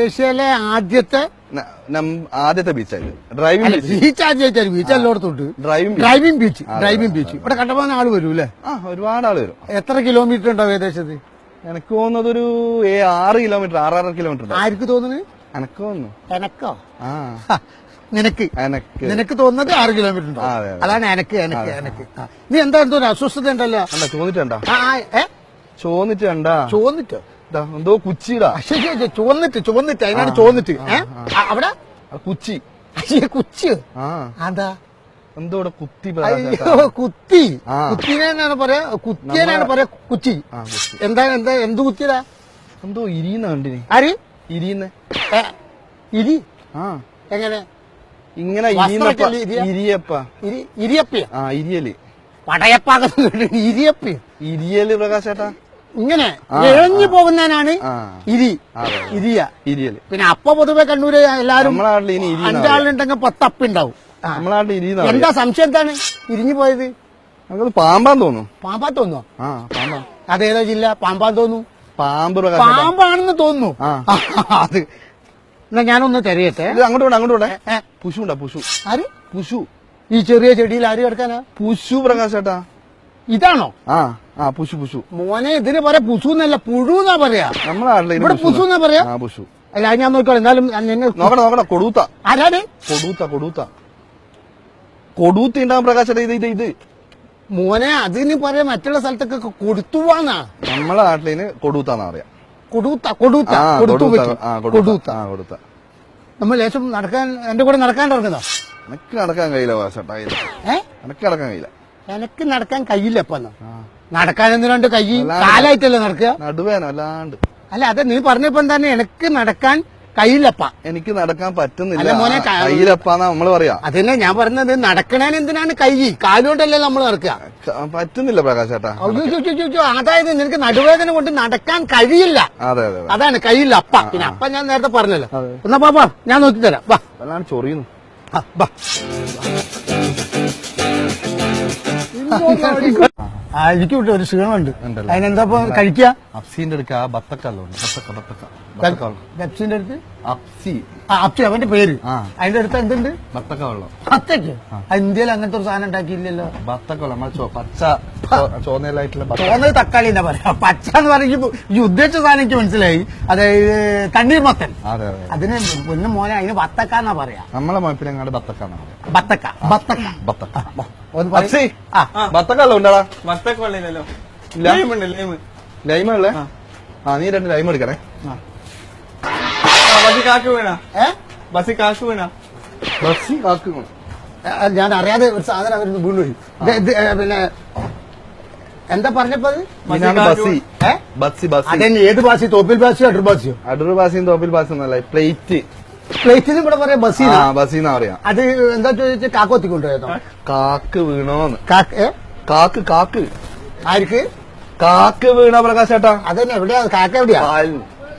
ഏഷ്യയിലെ ആദ്യത്തെ ബീച്ചായിരുന്നു ഡ്രൈവിംഗ് ബീച്ച് ആദ്യമായിട്ടായിരുന്നു ബീച്ച് എല്ലായിടത്തോട്ട് ഡ്രൈവിംഗ് ബീച്ച് ഇവിടെ കണ്ടമാനം ആള് വരും അല്ലേ? ഒരുപാട് ആള് വരും. എത്ര കിലോമീറ്റർ ഉണ്ടാവും ഏകദേശം? എനിക്ക് തോന്നുന്നത് ഒരു 6 കിലോമീറ്റർ 6.5 കിലോമീറ്റർ. ആർക്ക് തോന്നുന്നു? എനക്ക് തോന്നുന്നു. എനക്കോ? നിനക്ക് തോന്നുന്നത് 6 കിലോമീറ്റർ ഉണ്ടോ? അതാണ് എനക്ക്. നീ എന്താ എന്തോ അസ്വസ്ഥത ഉണ്ടല്ലോ. ചോന്നിട്ടോ എന്തോ കുച്ചിടാ. ചോന്നിട്ട് അതിനാണ് ചോന്നിട്ട്. അവിടെ കുച്ചി അതാ എന്തോ കുത്തി കുത്തിനാണ് പറയാ. കുച്ചി എന്ത് കുത്തിയതാ? എന്തോ ഇരിയുന്ന കണ്ടിന്. ആര് ഇരിയുന്ന? ഇരി എങ്ങനെ? ഇങ്ങനെ ഇരിയപ്പ ഇരിയല് ഇരിയപ്പ ഇരിയല് പ്രകാശേട്ടാ. ഇങ്ങനെ ഇഴഞ്ഞു പോകുന്നതിനാണ് ഇരിയല്. പിന്നെ അപ്പ പൊതുവെ കണ്ണൂര് എല്ലാരും 5 ആളുണ്ടെങ്കിൽ 10 അപ്പുണ്ടാവും. എന്താ സംശയം? എന്താണ് ഇരിഞ്ഞു പോയത്? പാമ്പാന്ന് തോന്നുന്നു. പാമ്പാ തോന്നുന്നു. അതേതാ ജില്ല? പാമ്പാന്ന് തോന്നുന്നു. പാമ്പാണെന്ന് തോന്നുന്നു. അത് എന്നാ ഞാനൊന്ന് തെരയട്ടെ. അങ്ങോട്ട് പുഷു. ആര് പുഷു? ഈ ചെറിയ ചെടിയിൽ ആര് കിടക്കാനാ? പുഷു പ്രകാശേട്ടാ. ഇതാണോ? പുഷു മോനെ. ഇതിന് പറയാ പുഷു എന്നല്ല, പുഴു എന്നാ പറയാ. ഇവിടെ പുഷു എന്നാ പറയാ. പുഷു അല്ല, ഞാൻ നോക്കിക്കോളാം. എന്നാലും നോക്കണ കൊടുത്ത. ആരാണ്? കൊടുത്ത ഉണ്ടാവും പ്രകാശേട്ടാ. ഇത് മോനെ, അതിന് പറയാ മറ്റുള്ള സ്ഥലത്തൊക്കെ കൊടുത്തുവാന്നാ. നമ്മളെ നാട്ടിലിന് കൊടുത്താന്നാ പറയാ. കൊടുത്ത നമ്മൾ ലേശം നടക്കാൻ എന്റെ കൂടെ നടക്കാൻ ഇറങ്ങുന്നോ? എനക്ക് നടക്കാൻ കഴിയില്ല പ്രകാശേട്ടാ. എനക്ക് നടക്കാൻ കഴിയില്ല. എനക്ക് നടക്കാൻ കഴിയില്ല. ഇപ്പൊ നടക്കാൻ എന്തിനാണ്ട് കൈ കാലായിട്ടല്ലേ നടക്കുക? നടുവേന അല്ലാണ്ട്. അല്ല, അതെ നീ പറഞ്ഞപ്പോ എന്താണ് എനക്ക് നടക്കാൻ കഴിയില്ലപ്പ? എനിക്ക് നടക്കാൻ പറ്റുന്നില്ല മോനെ. കയ്യിലപ്പാന്നാ നമ്മള് പറയാ. അതന്നെ ഞാൻ പറഞ്ഞത്. നടക്കണേന് എന്തിനാണ് കൈ? കാലുകൊണ്ടല്ലേ നമ്മൾ നടക്കുക? പറ്റുന്നില്ല പ്രകാശേട്ടാ. അതായത് നിനക്ക് നടുവേദന കൊണ്ട് നടക്കാൻ കഴിയില്ല. അതാണ് കഴിയില്ല അപ്പ. പിന്നെ അപ്പ ഞാൻ നേരത്തെ പറഞ്ഞല്ലോ. എന്നാ പാപ്പാ, ഞാൻ നോക്കി തരാം. വാ. അല്ലാണ്ട് ചൊറിയുന്നു. എനിക്ക് ഒരു ക്ഷീണമുണ്ട്. അതിനെന്താ കഴിക്കുക? അപ്സിന്റെ അടുക്ക ബത്തക്കല്ലോ. പെപ്സിന്റെ അടുത്ത് അപ്സി. അപ്സി അവന്റെ പേര്. അതിന്റെ അടുത്ത് എന്തുണ്ട്? ബത്തക്ക വെള്ളം. ബത്തക്ക്? ഇന്ത്യയിൽ അങ്ങനത്തെ ഒരു സാധനം ഉണ്ടാക്കിയില്ലല്ലോ. ബത്തക്ക വെള്ളം. പച്ച ചോന്നയിലായിട്ടുള്ള ചോന്നത് തക്കാളി എന്നാ പറയാ. പച്ച എന്ന് പറയുമ്പോ ഈ ഉദ്ദേശിച്ച സാധനം എനിക്ക് മനസ്സിലായി. അതായത് തണ്ണീർമത്തൻ. അതിന് പൊന്നു മോനെ, അതിന് ബത്തക്ക എന്നാ പറയാ. നമ്മളെ മപ്പിലങ്ങാട് ബത്തക്ക. ബത്തക്ക ബത്തക്കല്ലോ ഉണ്ടാടാ. ബത്തക്ക വെള്ളയില്ലല്ലോ. ലൈമല്ലേ? നീ 2 ലൈം എടുക്കണേ. ബസ്സി കാക്ക് വീണ. ഞാൻ അറിയാതെ ഒരു സാധനം അവര് വീണുപോയി. പിന്നെ എന്താ പറഞ്ഞപ്പോ? അതെന്നെ ഏത് ബാസി? തോപ്പിൽ ബാസിയോ അടൂർ ബാസിയോ? അടൂർ ബാസിയും തോപ്പിൽ ബാസിയും ഒന്നല്ല. പ്ലേറ്റിന് ഇവിടെ പറയാ ബസ്സിന്നാ പറയാ. അത് എന്താ ചോദിച്ചാൽ കാക്കോത്തിക്കൊണ്ടുപോയതോ? കാക്ക് വീണോന്ന്. കാക്ക് ആർക്ക്? കാക്ക് വീണ പ്രകാശേട്ടാ. അതന്നെ. എവിടെയാ കാക്ക? എവിടെയാ?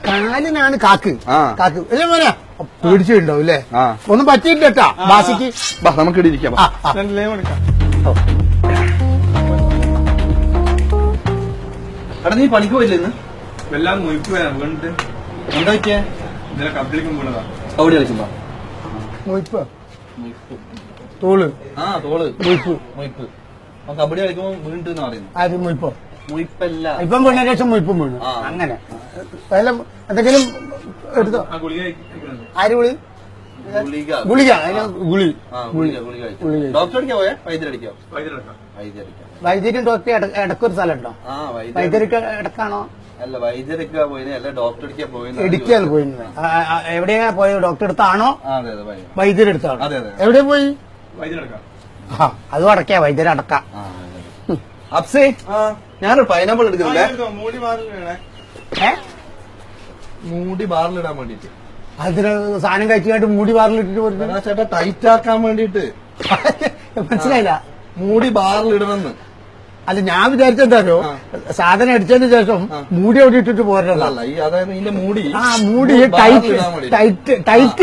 കാലിനാണ് കാക്ക്. അല്ലേ മോനെ? പേടിച്ചിട്ടുണ്ടാവും അല്ലേ? ഒന്നും പറ്റിയിട്ടാ ബാസിക്ക്. നമുക്ക് ഇടിയിരിക്കാം. എടാ, നീ പണിക്ക് പോയില്ല ഇന്ന്? എല്ലാം മൊയ്പ്പ് വീണിട്ട്. എന്താ പറ്റിയ? ഇന്നലെ കപ്പിളിക്കും വീണതാ. കബഡി കളിക്കുമ്പോ തോള് മൊയ്പ്പ്. കബഡി കളിക്കുമ്പോ വീണിട്ട് പറയുന്നു. ആര്? മൊയ്പ്പോ? മൊയ്പ്പല്ല. ഇപ്പം വീണ ശേഷം മൊയ്പ്പും വീണു. അങ്ങനെ എന്തെങ്കിലും എടുത്തോ? ആര് ഗുളി? ഗുളിക. ഡോക്ടറടിക്കാ പോയാ? വൈദ്യരടിക്കോ? വൈദ്യരും ഡോക്ടർ ഇടക്കൊരു സ്ഥലം ഉണ്ടോ? വൈദ്യർക്ക് ഇടക്കാണോ? അല്ല, വൈദ്യരക്കാ പോയിന്. അല്ല, ഡോക്ടറടിക്കാ പോയിന്. ഇടുക്കിയാണ് പോയിരുന്നത്. എവിടെയാ പോയത്? ഡോക്ടർ അടുത്താണോ? വൈദ്യരെടുത്താണോ? എവിടെ പോയി? അതും അടക്കാ. വൈദ്യരടക്കാം. അപ്സേ, ഞാനൊരു പൈനാപ്പിൾ എടുക്കുന്നില്ലേ? മൂടി ബാറിലിടാൻ വേണ്ടിട്ട്. അതിന് സാധനം കഴിച്ചിട്ട് മൂടി ബാറിലിട്ടിട്ട് പോരുന്നു ചേട്ടാ. ടൈറ്റ് ആക്കാൻ വേണ്ടിട്ട്. മനസ്സിലായില്ല? മൂടി ബാറിലിടണമെന്ന്. അല്ല, ഞാൻ വിചാരിച്ചെന്താരോ, സാധനം അടിച്ചതിന് ശേഷം മൂടി അവിടെ ഇട്ടിട്ട് പോരല്ല. അതായത് ഇതിന്റെ മൂടി മൂടി ടൈറ്റ്